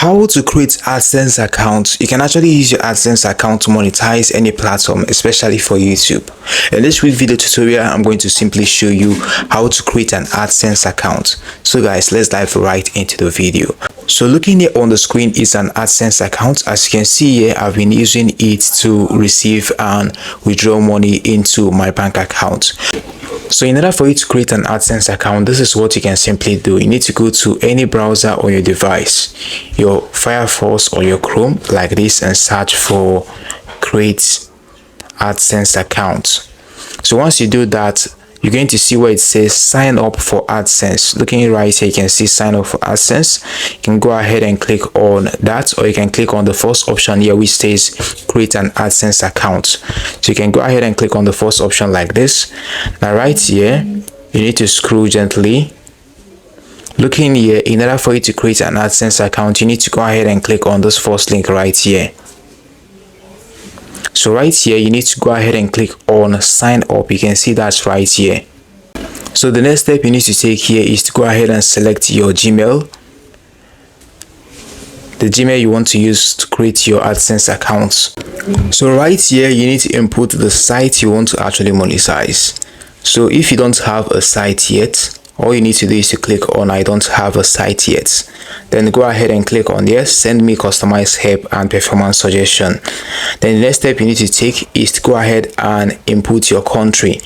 How to create AdSense account. You can actually use your AdSense account to monetize any platform, especially for YouTube. In this quick video tutorial, I'm going to simply show you how to create an AdSense account. So guys, let's dive right into the video. So looking here on the screen is an AdSense account. As you can see here, I've been using it to receive and withdraw money into my bank account. So in order for you to create an AdSense account, this is what you can simply do. You need to go to any browser on your device, your Firefox or your Chrome like this, and search for create AdSense account. So once you do that, you're going to see where it says sign up for AdSense. Looking right here, you can see sign up for AdSense. You can go ahead and click on that, or you can click on the first option here which says create an AdSense account. So you can go ahead and click on the first option like this. Now right here, you need to scroll gently. Looking here, in order for you to create an AdSense account, you need to go ahead and click on this first link right here. So right here, you need to go ahead and click on sign up. You can see that's right here. So the next step you need to take here is to go ahead and select your Gmail, the Gmail you want to use to create your AdSense account. So right here, you need to input the site you want to actually monetize. So if you don't have a site yet, all you need to do is to click on I don't have a site yet. Then go ahead and click on yes, send me customized help and performance suggestion. Then the next step you need to take is to go ahead and input your country.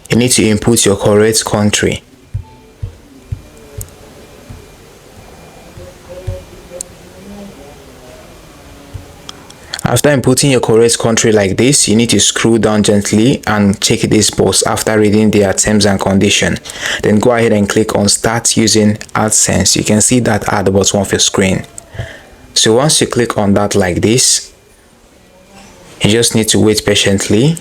You need to input your correct country. After inputting your correct country like this, you need to scroll down gently and check this box after reading their terms and conditions. Then go ahead and click on start using AdSense. You can see that at the bottom of your screen. So once you click on that like this, you just need to wait patiently.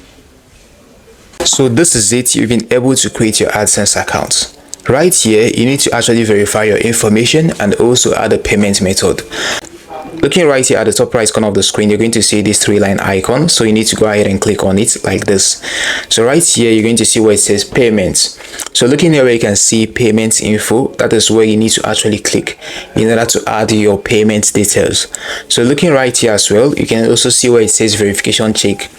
So this is it. You've been able to create your AdSense account. Right here, you need to actually verify your information and also add a payment method. Looking right here at the top right corner of the screen, you're going to see this three-line icon. So you need to go ahead and click on it like this. So right here, you're going to see where it says payments. So looking here where you can see payment info, that is where you need to actually click in order to add your payment details. So looking right here as well, you can also see where it says verification check.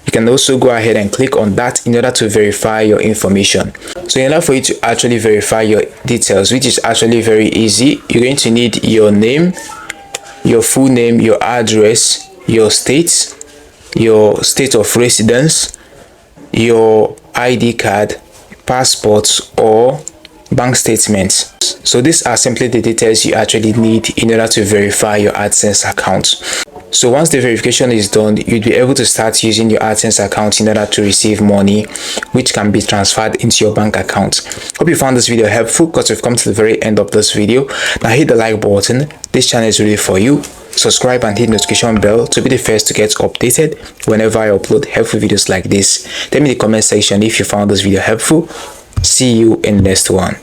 You can also go ahead and click on that in order to verify your information. So in order for you to actually verify your details, which is actually very easy, you're going to need your name, your full name, your address, your state of residence, your ID card, passport, or bank statements. So these are simply the details you actually need in order to verify your AdSense account. So once the verification is done, you'll be able to start using your AdSense account in order to receive money which can be transferred into your bank account. Hope you found this video helpful, because we've come to the very end of this video. Now hit the like button. This channel is really for you. Subscribe and hit the notification bell to be the first to get updated whenever I upload helpful videos like this. Tell me in the comment section if you found this video helpful. See you in the next one.